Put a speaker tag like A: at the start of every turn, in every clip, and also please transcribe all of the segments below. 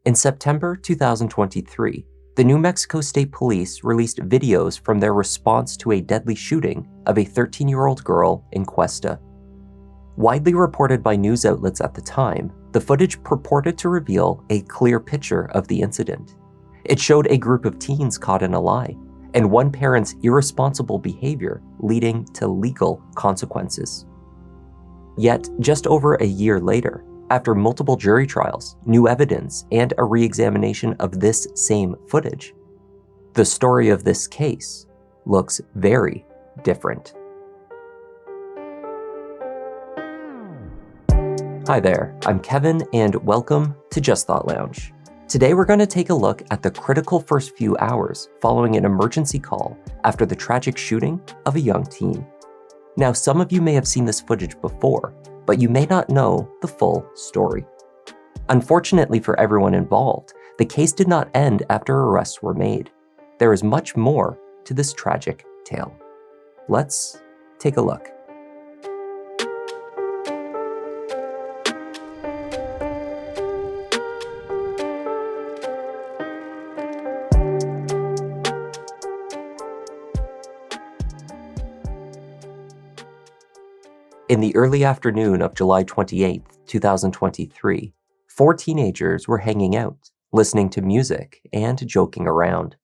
A: In September 2023, the New Mexico State Police released videos from their response to a deadly shooting of a 13-year-old girl in Questa. Widely reported by news outlets at the time, the footage purported to reveal a clear picture of the incident. It showed a group of teens caught in a lie, and one parent's irresponsible behavior leading to legal consequences. Yet, just over a year later, after multiple jury trials, new evidence, and a re-examination of this same footage, the story of this case looks very different. Hi there, I'm Kevin, and welcome to Just Thought Lounge. Today we're going to take a look at the critical first few hours following an emergency call after the tragic shooting of a young teen. Now, some of you may have seen this footage before, but you may not know the full story. Unfortunately for everyone involved, the case did not end after arrests were made. There is much more to this tragic tale. Let's take a look. In the early afternoon of July 28, 2023, 4 teenagers were hanging out, listening to music and joking around.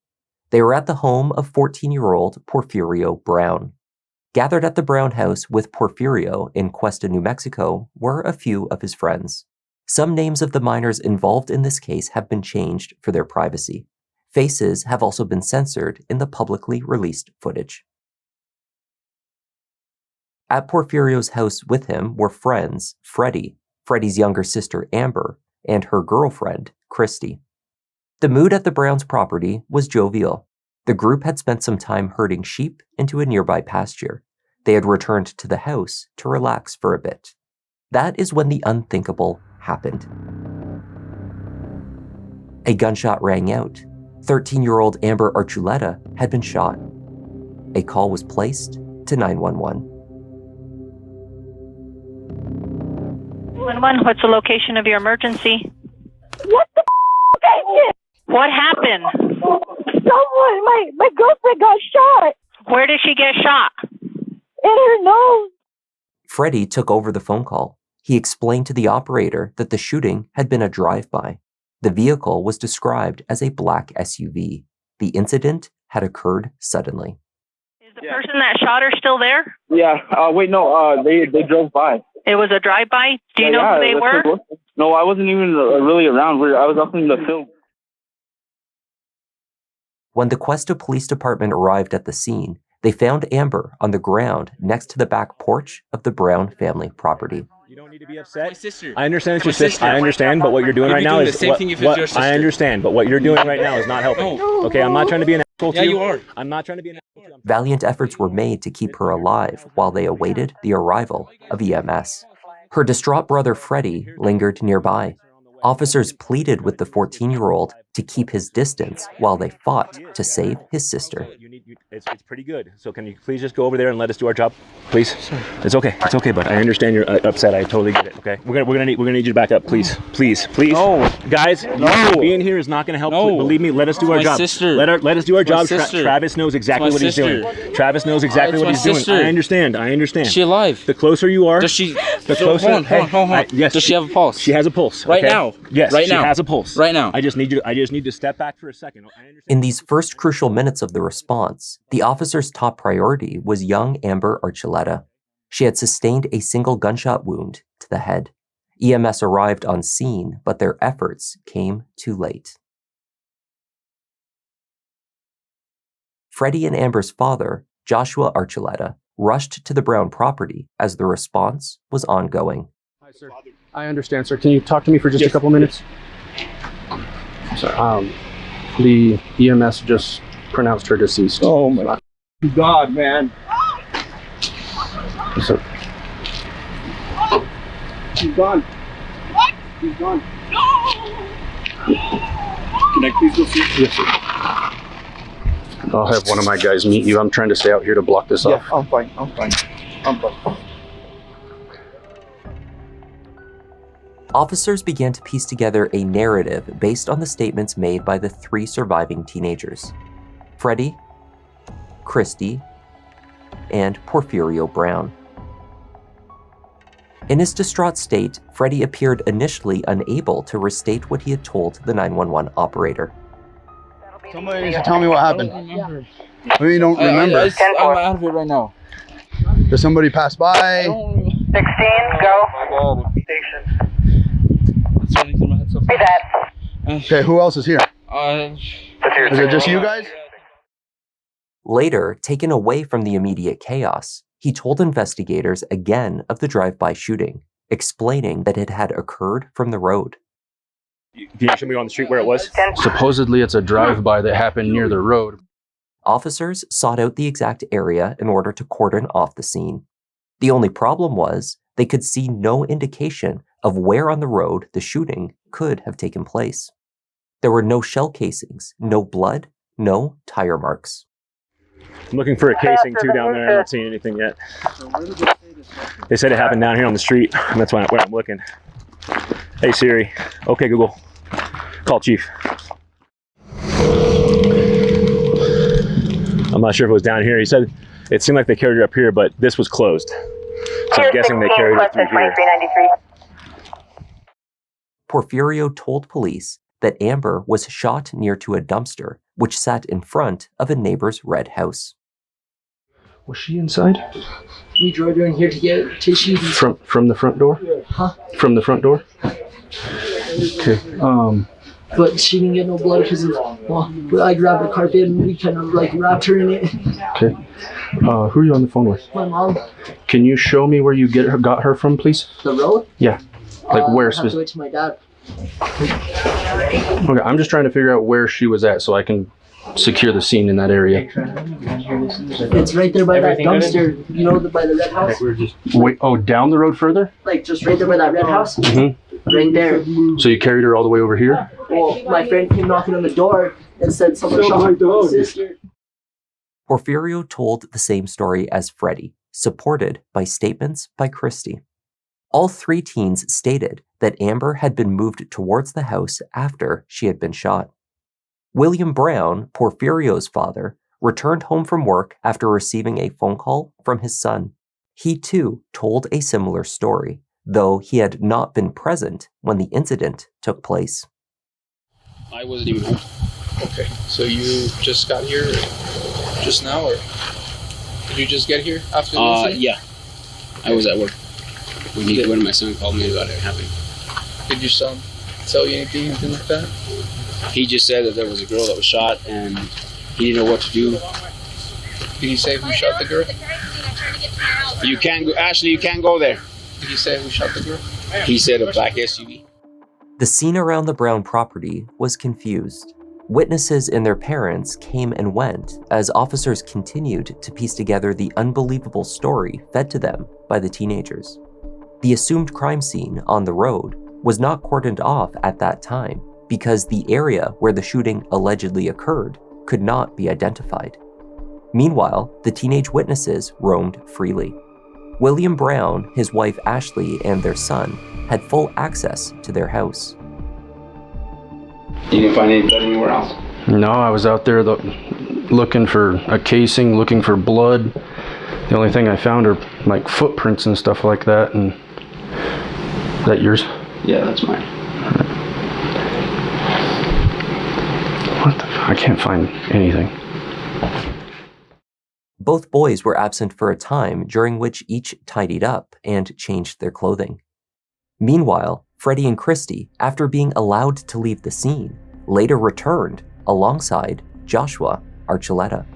A: They were at the home of 14-year-old Porfirio Brown. Gathered at the Brown house with Porfirio in Questa, New Mexico, were a few of his friends. Some names of the minors involved in this case have been changed for their privacy. Faces have also been censored in the publicly released footage. At Porfirio's house with him were friends Freddie, Freddie's younger sister Amber, and her girlfriend, Christy. The mood at the Browns' property was jovial. The group had spent some time herding sheep into a nearby pasture. They had returned to the house to relax for a bit. That is when the unthinkable happened. A gunshot rang out. 13-year-old Amber Archuleta had been shot. A call was placed to 911.
B: 911, what's the location of your emergency?
C: What the f***
B: What happened?
C: Someone, my girlfriend got shot.
B: Where did she get shot?
C: In her nose.
A: Freddie took over the phone call. He explained to the operator that the shooting had been a drive-by. The vehicle was described as a black SUV. The incident had occurred suddenly.
B: Is the person that shot her still there?
D: Yeah. They drove by.
B: It was a drive-by? Do you know who they were?
D: No, I wasn't even really around. I was up in the field.
A: When the Questa Police Department arrived at the scene, they found Amber on the ground next to the back porch of the Brown family property.
E: You don't need to be upset.
F: My sister.
E: I understand it's your sister. I understand, but what you're doing right now is
F: the same thing if it's your sister.
E: I understand, but what you're doing right now is not helping.
F: No.
E: Okay, I'm not trying to be an asshole to you.
F: Yeah, you are.
E: I'm not trying to be an asshole to you.
A: Valiant efforts were made to keep her alive while they awaited the arrival of EMS. Her distraught brother Freddie lingered nearby. Officers pleaded with the 14-year-old to keep his distance while they fought to save his sister.
E: It's pretty good. So can you please just go over there and let us do our job, please? It's okay. It's okay, bud. I understand you're upset. I totally get it. Okay, we're gonna need you to back up, please. No, guys. No, being here is not gonna help.
F: No.
E: Believe me. Let us do our job.
F: Sister.
E: Let us do our job.
F: Sister.
E: Travis knows exactly what he's doing. Travis knows exactly what he's doing. I understand.
F: Is she alive?
E: The closer you are,
F: Does she?
E: the closer.
F: Hold on.
E: Yes.
F: Does she have a pulse?
E: She has a pulse.
F: Right
E: okay?
F: now.
E: Yes.
F: Right now.
E: She has a pulse.
F: Right now.
E: I just need to step back for a second. I understand.
A: In these first crucial minutes of the response, the officer's top priority was young Amber Archuleta. She had sustained a single gunshot wound to the head. EMS arrived on scene, but their efforts came too late. Freddie and Amber's father, Joshua Archuleta, rushed to the Brown property as the response was ongoing.
G: Hi, sir. I understand, sir. Can you talk to me for just a couple minutes? Sorry. The EMS just pronounced her deceased.
D: Oh my God, man.
G: So,
D: She's gone.
C: What?
D: She's gone.
C: No!
D: Can I please go see?
G: yes, sir. I'll have one of my guys meet you. I'm trying to stay out here to block this off.
D: Yeah, I'm fine. I'm fine.
A: Officers began to piece together a narrative based on the statements made by the 3 surviving teenagers: Freddie, Christy, and Porfirio Brown. In his distraught state, Freddie appeared initially unable to restate what he had told the 911 operator.
H: Somebody needs to tell me what happened. We don't remember.
F: I'm out of it right now.
H: Does somebody pass by?
C: 16, go. Hey, Dad.
H: Okay, who else is here?
F: Uh,
H: Is it just you guys?
A: Later, taken away from the immediate chaos, he told investigators again of the drive-by shooting, explaining that it had occurred from the road.
E: Can you show me on the street where it was?
G: Supposedly it's a drive-by that happened near the road.
A: Officers sought out the exact area in order to cordon off the scene. The only problem was they could see no indication of where on the road the shooting could have taken place. There were no shell casings, no blood, no tire marks.
E: I'm looking for a casing too down there. I'm not seeing anything yet. They said it happened down here on the street, and that's why I'm looking. Hey Siri. Okay, Google. Call Chief. I'm not sure if it was down here. He said it seemed like they carried her up here, but this was closed. So I'm guessing they carried her through here.
A: Porfirio told police that Amber was shot near to a dumpster, which sat in front of a neighbor's red house.
G: Was she inside?
I: We drove her in here to get tissue.
G: From the front door?
I: Huh?
G: From the front door? Okay.
I: But she didn't get no blood because I grabbed the carpet and we kind of like wrapped her in it.
G: Okay. Who are you on the phone with?
I: My mom.
G: Can you show me where you got her from, please?
I: The road?
G: Yeah. Like where
I: I have to wait to my dad.
G: Okay, I'm just trying to figure out where she was at so I can secure the scene in that area.
I: It's right there by that dumpster, you know, by the red house?
G: Wait, oh, down the road further?
I: Like just right there by that red house?
G: Mm-hmm.
I: Right there.
G: So you carried her all the way over here?
I: Well, my friend came knocking on the door and said someone shot my sister.
A: Porfirio told the same story as Freddie, supported by statements by Christy. All 3 teens stated that Amber had been moved towards the house after she had been shot. William Brown, Porfirio's father, returned home from work after receiving a phone call from his son. He too told a similar story, though he had not been present when the incident took place.
F: I wasn't even home. Okay, so you just got here just now, or did you just get here after the incident?
J: Yeah. I was at work when my son called me about it happening.
F: Did your son tell you anything like that?
J: He just said that there was a girl that was shot and he didn't know what to do.
F: Did he say who shot the girl?
J: You can't go, Ashley, you can't go there.
F: Did he say who shot the girl?
J: He said a black SUV.
A: The scene around the Brown property was confused. Witnesses and their parents came and went as officers continued to piece together the unbelievable story fed to them by the teenagers. The assumed crime scene on the road was not cordoned off at that time because the area where the shooting allegedly occurred could not be identified. Meanwhile, the teenage witnesses roamed freely. William Brown, his wife Ashley, and their son had full access to their house.
J: You didn't find any blood anywhere else?
G: No, I was out there looking for a casing, looking for blood. The only thing I found are like footprints and stuff like that. And is that yours?
J: Yeah, that's mine.
G: What the I can't find anything.
A: Both boys were absent for a time during which each tidied up and changed their clothing. Meanwhile, Freddie and Christy, after being allowed to leave the scene, later returned alongside Joshua Archuleta.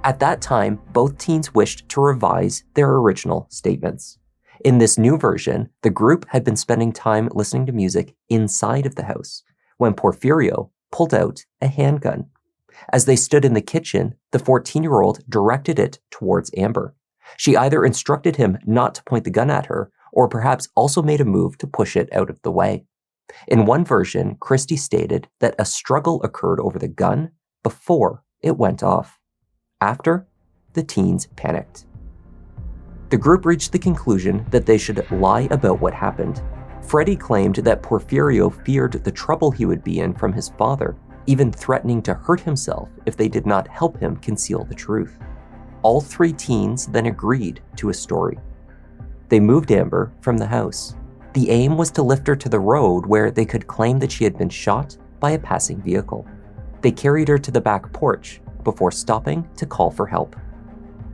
A: At that time, both teens wished to revise their original statements. In this new version, the group had been spending time listening to music inside of the house when Porfirio pulled out a handgun. As they stood in the kitchen, the 14-year-old directed it towards Amber. She either instructed him not to point the gun at her, or perhaps also made a move to push it out of the way. In one version, Christy stated that a struggle occurred over the gun before it went off. After, the teens panicked. The group reached the conclusion that they should lie about what happened. Freddie claimed that Porfirio feared the trouble he would be in from his father, even threatening to hurt himself if they did not help him conceal the truth. All 3 teens then agreed to a story. They moved Amber from the house. The aim was to lift her to the road where they could claim that she had been shot by a passing vehicle. They carried her to the back porch before stopping to call for help.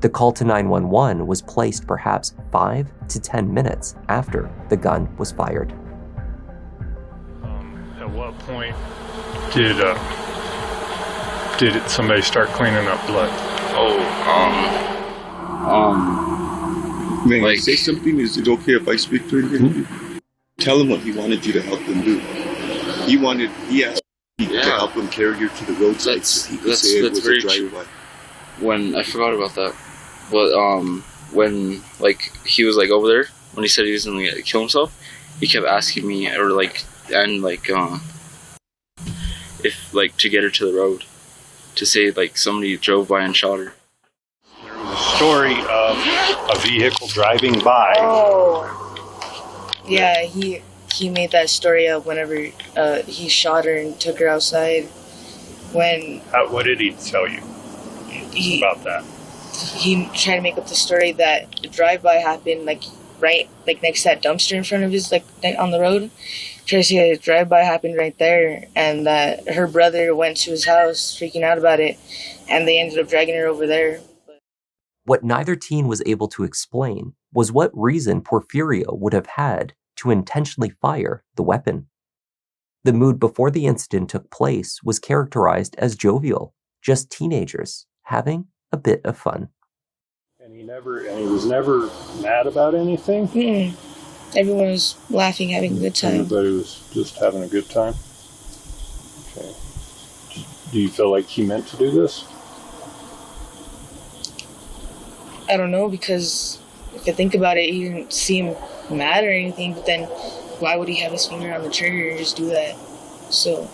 A: The call to 911 was placed perhaps 5 to 10 minutes after the gun was fired.
K: At what point did somebody start cleaning up blood?
L: May I say something? Is it okay if I speak to him? Tell him what he wanted you to help him do. He asked you to help him carry her to the roadside so he could say it was a drive-by.
J: When I forgot about that, but when like he was like over there, when he said he was gonna kill himself, he kept asking me if like to get her to the road, to say like somebody drove by and shot her.
K: There was a story of a vehicle driving by.
M: Oh, yeah, he made that story up whenever he shot her and took her outside.
K: What did he tell you about that?
M: He tried to make up the story that the drive-by happened right next to that dumpster in front of his on the road. Tried to say that a drive-by happened right there, and that her brother went to his house freaking out about it, and they ended up dragging her over there.
A: What neither teen was able to explain was what reason Porfirio would have had to intentionally fire the weapon. The mood before the incident took place was characterized as jovial, just teenagers having a bit of fun.
K: And he was never mad about anything?
M: Mm-mm. Everyone was laughing, having a good time.
K: Everybody was just having a good time? Okay. Do you feel like he meant to do this?
M: I don't know, because if I think about it, he didn't seem mad or anything, but then why would he have his finger on the trigger and just do that? So,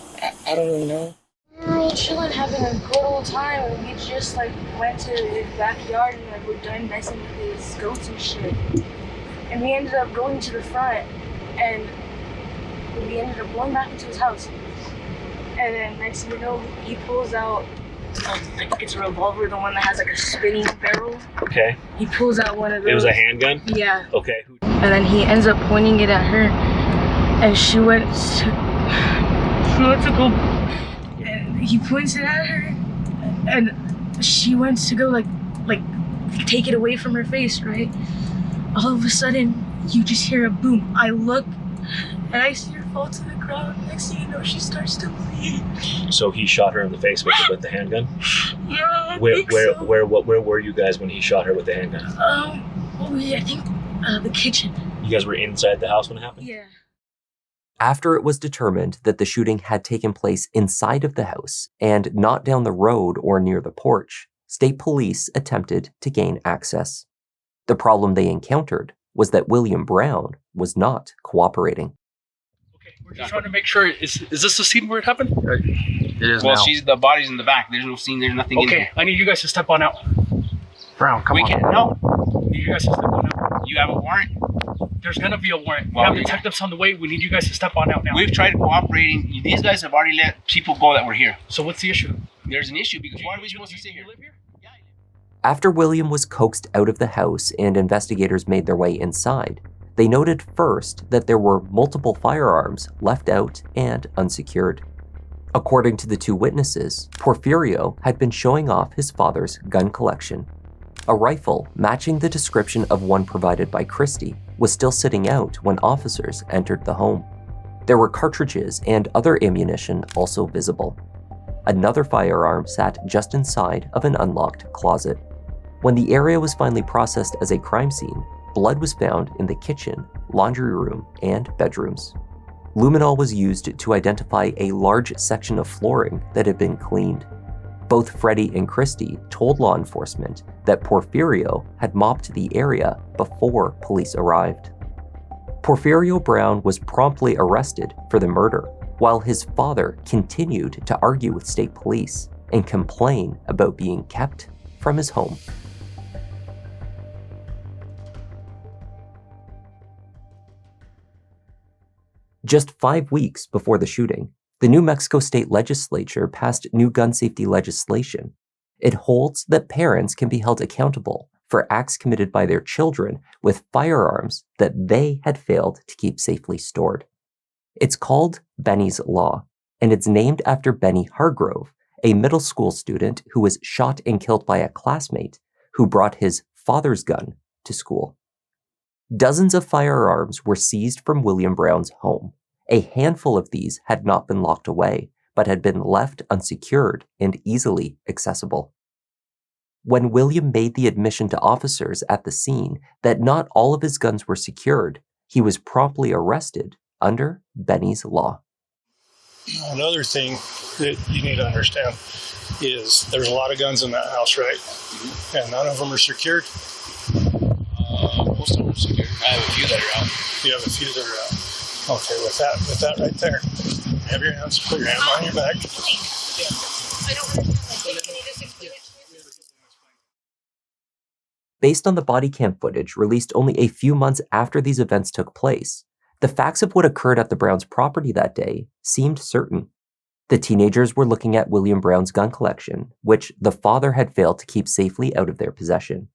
M: I don't really know.
N: We were all chilling, having a good old time, and we just went to his backyard and we're done messing with his goats and shit. And we ended up going to the front, and we ended up going back into his house. And then next thing you know, he pulls out, it's a revolver, the one that has a spinning barrel.
E: Okay.
N: He pulls out one of those.
E: It was a handgun?
N: Yeah.
E: Okay.
N: And then he ends up pointing it at her, and she went to go, and he points it at her, and she went to go take it away from her face, right? All of a sudden, you just hear a boom. I look, and I see her fall to the ground. Next thing you know, she starts to bleed.
E: So he shot her in the face with the handgun?
N: Yeah,
E: Where were you guys when he shot her with the handgun?
N: I think the kitchen.
E: You guys were inside the house when it happened?
N: Yeah.
A: After it was determined that the shooting had taken place inside of the house and not down the road or near the porch, state police attempted to gain access. The problem they encountered was that William Brown was not cooperating.
O: Okay, we're just trying to make sure, is this the scene where it happened?
J: It is now. The body's in the back. There's no scene, there's nothing in here.
O: Okay, I need you guys to step on out.
G: Brown, come on.
J: No.
O: I need you guys to step on out.
J: You have a warrant?
O: There's gonna be a warrant. We have detectives on the way. We need you guys to step on out now.
J: We've tried cooperating. These guys have already let people go that were here.
O: So what's the issue?
J: There's an issue because why are we supposed to sit here?
A: After William was coaxed out of the house and investigators made their way inside, they noted first that there were multiple firearms left out and unsecured. According to the 2 witnesses, Porfirio had been showing off his father's gun collection. A rifle matching the description of one provided by Christie was still sitting out when officers entered the home. There were cartridges and other ammunition also visible. Another firearm sat just inside of an unlocked closet. When the area was finally processed as a crime scene, blood was found in the kitchen, laundry room, and bedrooms. Luminol was used to identify a large section of flooring that had been cleaned. Both Freddie and Christie told law enforcement that Porfirio had mopped the area before police arrived. Porfirio Brown was promptly arrested for the murder, while his father continued to argue with state police and complain about being kept from his home. Just 5 weeks before the shooting, the New Mexico State Legislature passed new gun safety legislation. It holds that parents can be held accountable for acts committed by their children with firearms that they had failed to keep safely stored. It's called Benny's Law, and it's named after Benny Hargrove, a middle school student who was shot and killed by a classmate who brought his father's gun to school. Dozens of firearms were seized from William Brown's home. A handful of these had not been locked away, but had been left unsecured and easily accessible. When William made the admission to officers at the scene that not all of his guns were secured, he was promptly arrested under Benny's Law.
K: Another thing that you need to understand is there's a lot of guns in that house, right? And none of them are secured.
F: Most of them are secured. I have a few that are out.
K: You have a few that are out. Okay, with that right there, have your hands, put your hand on your back.
A: Based on the body cam footage released only a few months after these events took place, the facts of what occurred at the Browns' property that day seemed certain. The teenagers were looking at William Brown's gun collection, which the father had failed to keep safely out of their possession.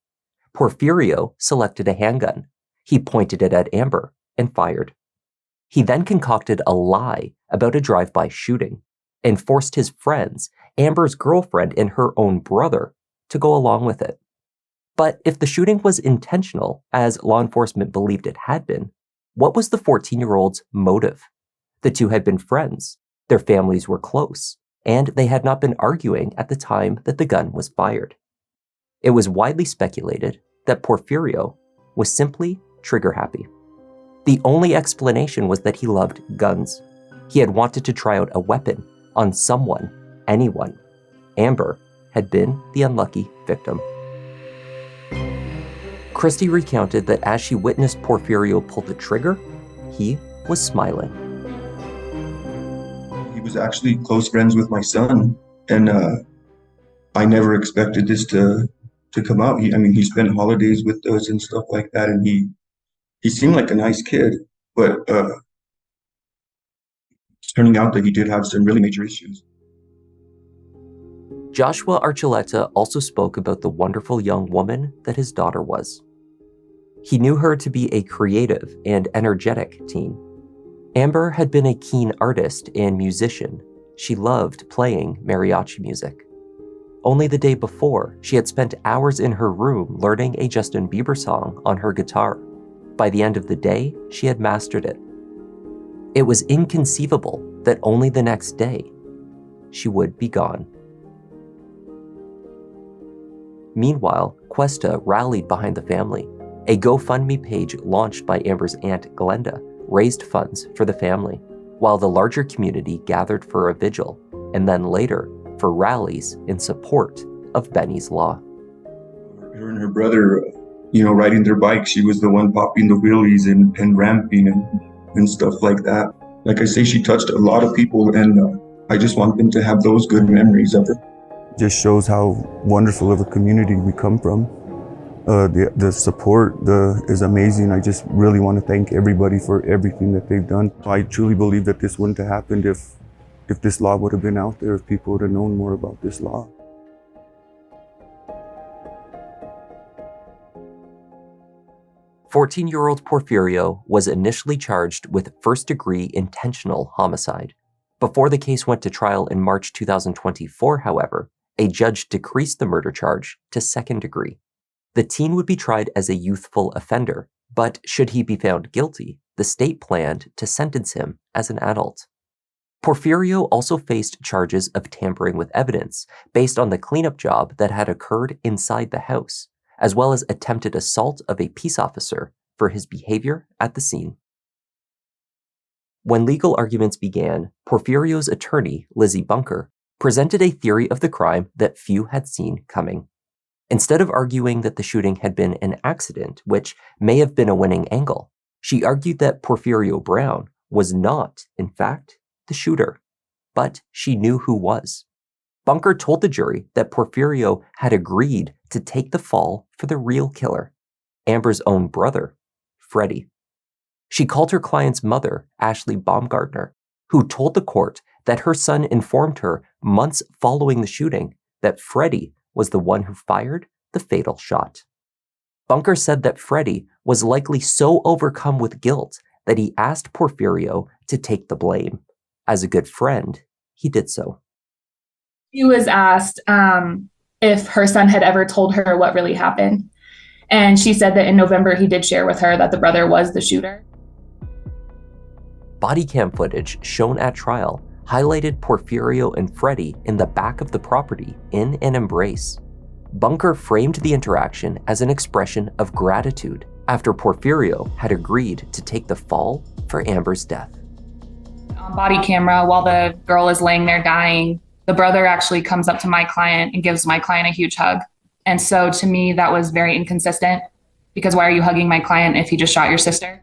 A: Porfirio selected a handgun. He pointed it at Amber and fired. He then concocted a lie about a drive-by shooting and forced his friends, Amber's girlfriend and her own brother, to go along with it. But if the shooting was intentional, as law enforcement believed it had been, what was the 14-year-old's motive? The two had been friends, their families were close, and they had not been arguing at the time that the gun was fired. It was widely speculated that Porfirio was simply trigger-happy. The only explanation was that he loved guns. He had wanted to try out a weapon on someone, anyone. Amber had been the unlucky victim. Christy recounted that as she witnessed Porfirio pull the trigger, he was smiling.
L: He was actually close friends with my son, and I never expected this to come out. He spent holidays with us and stuff like that, and he seemed like a nice kid, but it's turning out that he did have some really major issues.
A: Joshua Archuleta also spoke about the wonderful young woman that his daughter was. He knew her to be a creative and energetic teen. Amber had been a keen artist and musician. She loved playing mariachi music. Only the day before, she had spent hours in her room learning a Justin Bieber song on her guitar. By the end of the day, she had mastered it. It was inconceivable that only the next day, she would be gone. Meanwhile, Questa rallied behind the family. A GoFundMe page launched by Amber's aunt Glenda raised funds for the family, while the larger community gathered for a vigil, and then later for rallies in support of Benny's Law.
L: Her and her brother, riding their bikes, she was the one popping the wheelies and ramping and stuff like that. Like I say, she touched a lot of people, and I just want them to have those good memories of her. Just shows how wonderful of a community we come from. The support is amazing. I just really want to thank everybody for everything that they've done. I truly believe that this wouldn't have happened if this law would have been out there, if people would have known more about this law.
A: "14-year-old Porfirio was initially charged with first-degree intentional homicide. Before the case went to trial in March 2024, however, a judge decreased the murder charge to second degree. The teen would be tried as a youthful offender, but should he be found guilty, the state planned to sentence him as an adult. Porfirio also faced charges of tampering with evidence based on the cleanup job that had occurred inside the house, as well as attempted assault of a peace officer for his behavior at the scene. When legal arguments began, Porfirio's attorney, Lizzie Bunker, presented a theory of the crime that few had seen coming. Instead of arguing that the shooting had been an accident, which may have been a winning angle, she argued that Porfirio Brown was not, in fact, the shooter, but she knew who was. Bunker told the jury that Porfirio had agreed to take the fall for the real killer, Amber's own brother, Freddie. She called her client's mother, Ashley Baumgartner, who told the court that her son informed her months following the shooting that Freddie was the one who fired the fatal shot. Bunker said that Freddie was likely so overcome with guilt that he asked Porfirio to take the blame. As a good friend, he did so.
P: She was asked if her son had ever told her what really happened. And she said that in November, he did share with her that the brother was the shooter.
A: Body cam footage shown at trial highlighted Porfirio and Freddie in the back of the property in an embrace. Bunker framed the interaction as an expression of gratitude after Porfirio had agreed to take the fall for Amber's death.
P: On body camera, while the girl is laying there dying, the brother actually comes up to my client and gives my client a huge hug. And so to me, that was very inconsistent, because why are you hugging my client if he just shot your sister?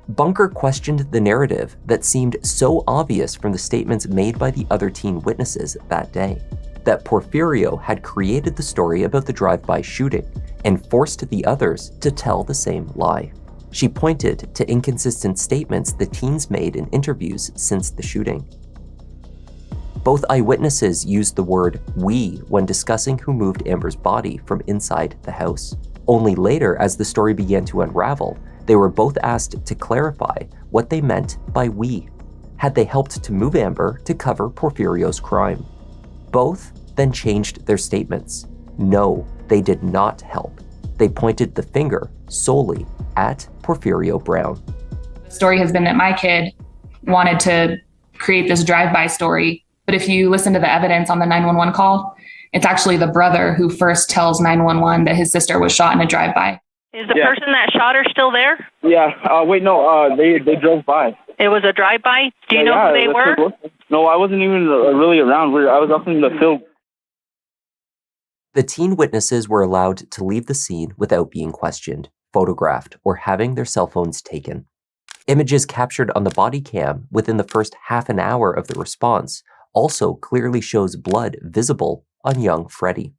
A: Bunker questioned the narrative that seemed so obvious from the statements made by the other teen witnesses that day, that Porfirio had created the story about the drive-by shooting and forced the others to tell the same lie. She pointed to inconsistent statements the teens made in interviews since the shooting. Both eyewitnesses used the word "we" when discussing who moved Amber's body from inside the house. Only later, as the story began to unravel, they were both asked to clarify what they meant by "we." Had they helped to move Amber to cover Porfirio's crime? Both then changed their statements. No, they did not help. They pointed the finger solely at Porfirio Brown.
P: The story has been that my kid wanted to create this drive-by story, but if you listen to the evidence on the 911 call, it's actually the brother who first tells 911 that his sister was shot in a drive-by.
B: Is the person that shot her still there?
D: Yeah. They drove by.
B: It was a drive-by? Do you know who they were?
D: No, I wasn't even really around. I was up in the field.
A: The teen witnesses were allowed to leave the scene without being questioned, photographed, or having their cell phones taken. Images captured on the body cam within the first half an hour of the response also clearly shows blood visible on young Freddie.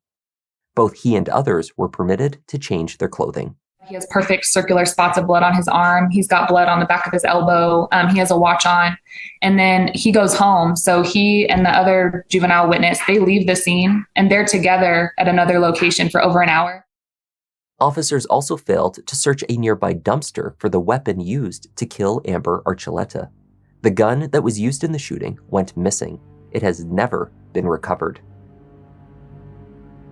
A: Both he and others were permitted to change their clothing.
P: He has perfect circular spots of blood on his arm. He's got blood on the back of his elbow. He has a watch on. And then he goes home. So he and the other juvenile witness, they leave the scene and they're together at another location for over an hour.
A: Officers also failed to search a nearby dumpster for the weapon used to kill Amber Archuleta. The gun that was used in the shooting went missing. It has never been recovered.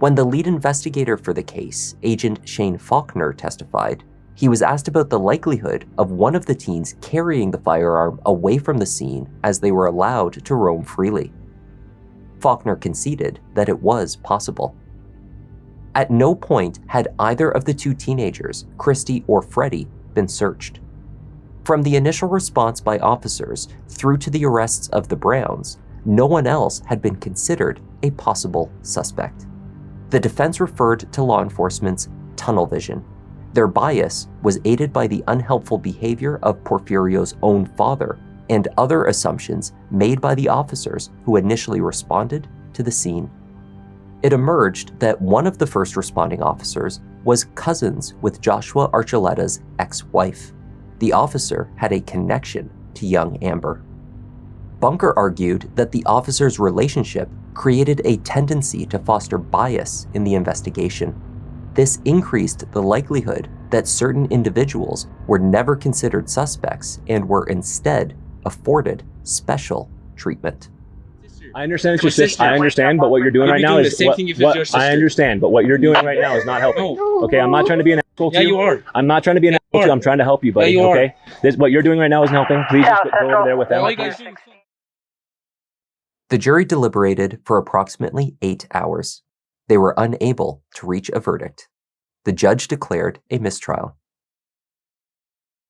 A: When the lead investigator for the case, Agent Shane Faulkner, testified, he was asked about the likelihood of one of the teens carrying the firearm away from the scene as they were allowed to roam freely. Faulkner conceded that it was possible. At no point had either of the two teenagers, Christy or Freddie, been searched. From the initial response by officers through to the arrests of the Browns, no one else had been considered a possible suspect. The defense referred to law enforcement's tunnel vision. Their bias was aided by the unhelpful behavior of Porfirio's own father and other assumptions made by the officers who initially responded to the scene. It emerged that one of the first responding officers was cousins with Joshua Archuleta's ex-wife. The officer had a connection to young Amber. Bunker argued that the officers' relationship created a tendency to foster bias in the investigation. This increased the likelihood that certain individuals were never considered suspects and were instead afforded special treatment.
E: I understand it's your sister. I understand, but what you're doing right now is I understand, but what you're doing right now is not helping. Okay, I'm not trying to be an asshole to you. Yeah, you are. I'm not trying to be an asshole to you. I'm trying to help you, buddy. Yeah, you are. Okay, what you're doing right now isn't helping. Please just go over there with them.
A: The jury deliberated for approximately 8 hours. They were unable to reach a verdict. The judge declared a mistrial.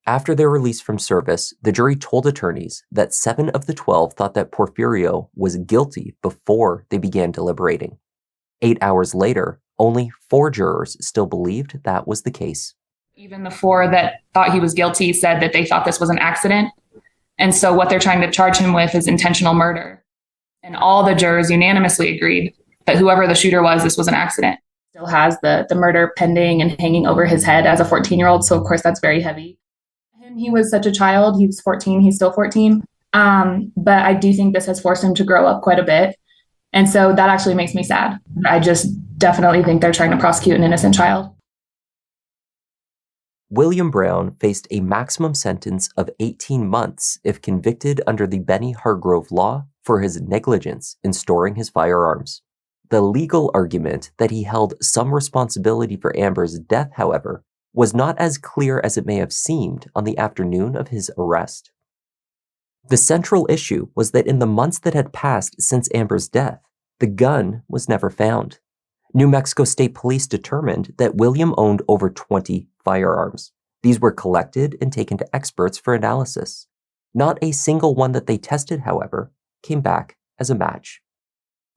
A: After their release from service, the jury told attorneys that 7 of the 12 thought that Porfirio was guilty before they began deliberating. 8 hours later, only 4 jurors still believed that was the case.
P: Even the 4 that thought he was guilty said that they thought this was an accident. And so what they're trying to charge him with is intentional murder. And all the jurors unanimously agreed that whoever the shooter was, this was an accident. Still has the murder pending and hanging over his head as a 14-year-old. So of course that's very heavy. He was such a child. He was 14. He's still 14. But I do think this has forced him to grow up quite a bit. And so that actually makes me sad. I just definitely think they're trying to prosecute an innocent child.
A: William Brown faced a maximum sentence of 18 months if convicted under the Benny Hargrove law for his negligence in storing his firearms. The legal argument that he held some responsibility for Amber's death, however, was not as clear as it may have seemed on the afternoon of his arrest. The central issue was that in the months that had passed since Amber's death, the gun was never found. New Mexico State Police determined that William owned over 20 firearms. These were collected and taken to experts for analysis. Not a single one that they tested, however, came back as a match.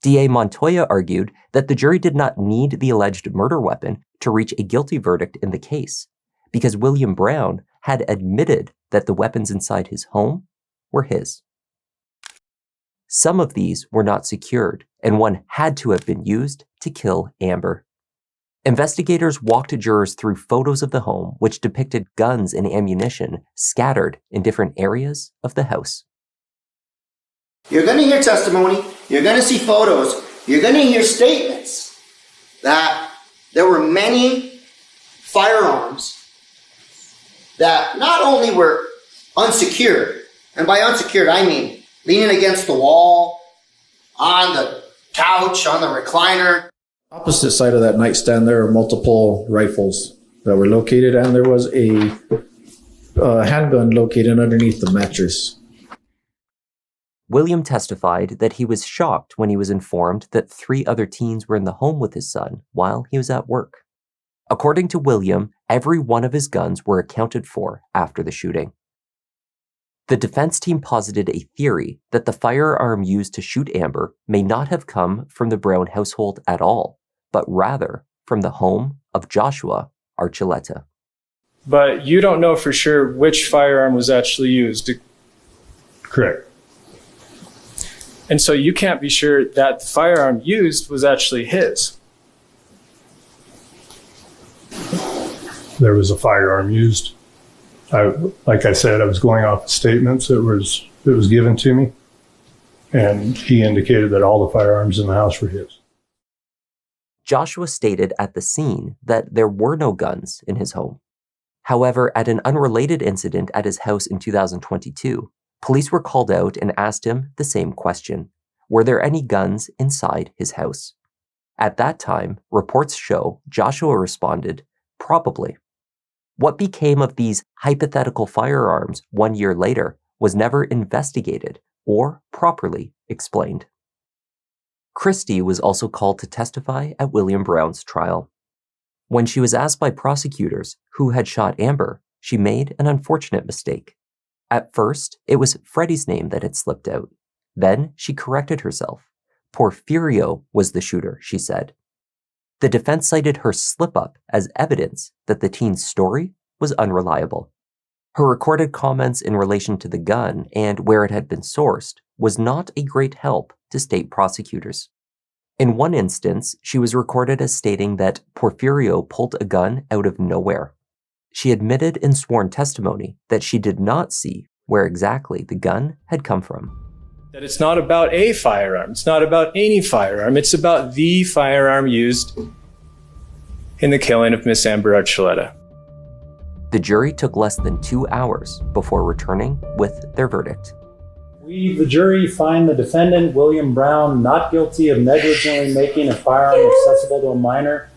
A: DA Montoya argued that the jury did not need the alleged murder weapon to reach a guilty verdict in the case, because William Brown had admitted that the weapons inside his home were his. Some of these were not secured, and one had to have been used to kill Amber. Investigators walked jurors through photos of the home, which depicted guns and ammunition scattered in different areas of the house.
Q: You're going to hear testimony, you're going to see photos, you're going to hear statements that there were many firearms that not only were unsecured, and by unsecured I mean leaning against the wall, on the couch, on the recliner.
R: Opposite side of that nightstand, there are multiple rifles that were located, and there was a handgun located underneath the mattress.
A: William testified that he was shocked when he was informed that 3 other teens were in the home with his son while he was at work. According to William, every one of his guns were accounted for after the shooting. The defense team posited a theory that the firearm used to shoot Amber may not have come from the Brown household at all, but rather from the home of Joshua Archuleta.
S: But you don't know for sure which firearm was actually used.
K: Correct.
S: And so you can't be sure that the firearm used was actually his.
K: There was a firearm used. Like I said, I was going off of statements that was given to me, and he indicated that all the firearms in the house were his.
A: Joshua stated at the scene that there were no guns in his home. However, at an unrelated incident at his house in 2022, police were called out and asked him the same question. Were there any guns inside his house? At that time, reports show Joshua responded, probably. What became of these hypothetical firearms 1 year later was never investigated or properly explained. Christie was also called to testify at William Brown's trial. When she was asked by prosecutors who had shot Amber, she made an unfortunate mistake. At first, it was Freddie's name that had slipped out. Then she corrected herself. Porfirio was the shooter, she said. The defense cited her slip-up as evidence that the teen's story was unreliable. Her recorded comments in relation to the gun and where it had been sourced was not a great help to state prosecutors. In one instance, she was recorded as stating that Porfirio pulled a gun out of nowhere. She admitted in sworn testimony that she did not see where exactly the gun had come from.
S: That it's not about a firearm. It's not about any firearm. It's about the firearm used in the killing of Miss Amber Archuleta.
A: The jury took less than 2 hours before returning with their verdict.
T: We, the jury, find the defendant, William Brown, not guilty of negligently making a firearm accessible to a minor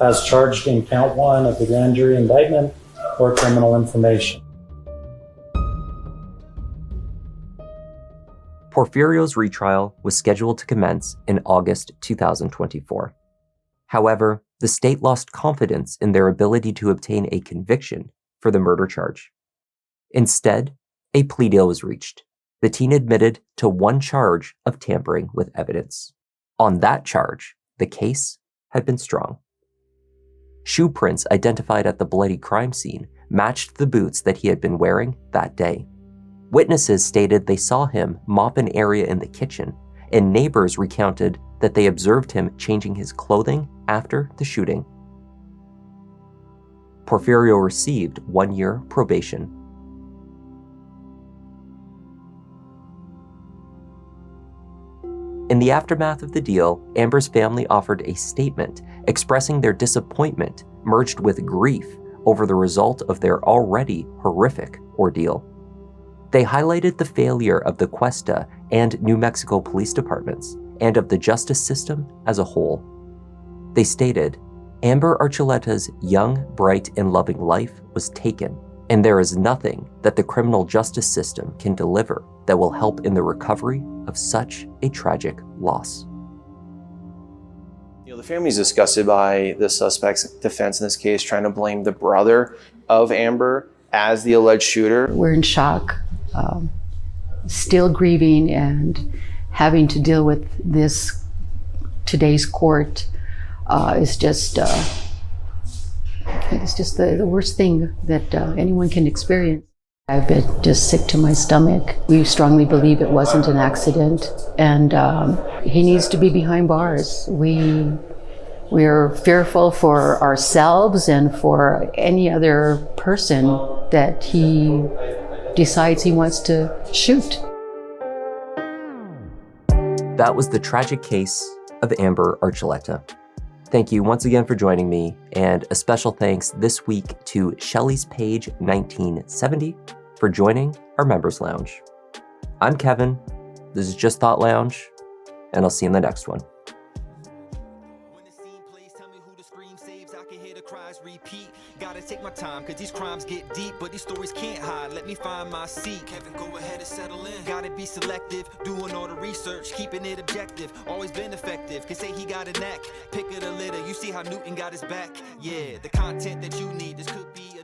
T: as charged in count 1 of the grand jury indictment or criminal information.
A: Porfirio's retrial was scheduled to commence in August 2024. However, the state lost confidence in their ability to obtain a conviction for the murder charge. Instead, a plea deal was reached. The teen admitted to 1 charge of tampering with evidence. On that charge, the case had been strong. Shoe prints identified at the bloody crime scene matched the boots that he had been wearing that day. Witnesses stated they saw him mop an area in the kitchen, and neighbors recounted that they observed him changing his clothing after the shooting. Porfirio received 1 year probation. In the aftermath of the deal, Amber's family offered a statement expressing their disappointment merged with grief over the result of their already horrific ordeal. They highlighted the failure of the Questa and New Mexico police departments and of the justice system as a whole. They stated, Amber Archuleta's young, bright, and loving life was taken, and there is nothing that the criminal justice system can deliver that will help in the recovery of such a tragic loss.
U: The family is disgusted by the suspect's defense in this case, trying to blame the brother of Amber as the alleged shooter.
V: We're in shock, still grieving and having to deal with this. Today's court is just it's just the worst thing that anyone can experience. I've been just sick to my stomach. We strongly believe it wasn't an accident, and he needs to be behind bars. We're fearful for ourselves and for any other person that he decides he wants to shoot.
A: That was the tragic case of Amber Archuleta. Thank you once again for joining me, and a special thanks this week to Shelley's Page 1970 for joining our Members Lounge. I'm Kevin, this is Just Thought Lounge, and I'll see you in the next one.
W: Gotta take my time, cause these crimes get deep, but these stories can't hide. Let me find my seat. Kevin, go ahead and settle in. Gotta be selective, doing all the research, keeping it objective. Always been effective, can say he got a knack. Pick of the litter, you see how Newton got his back. Yeah, the content that you need, this could be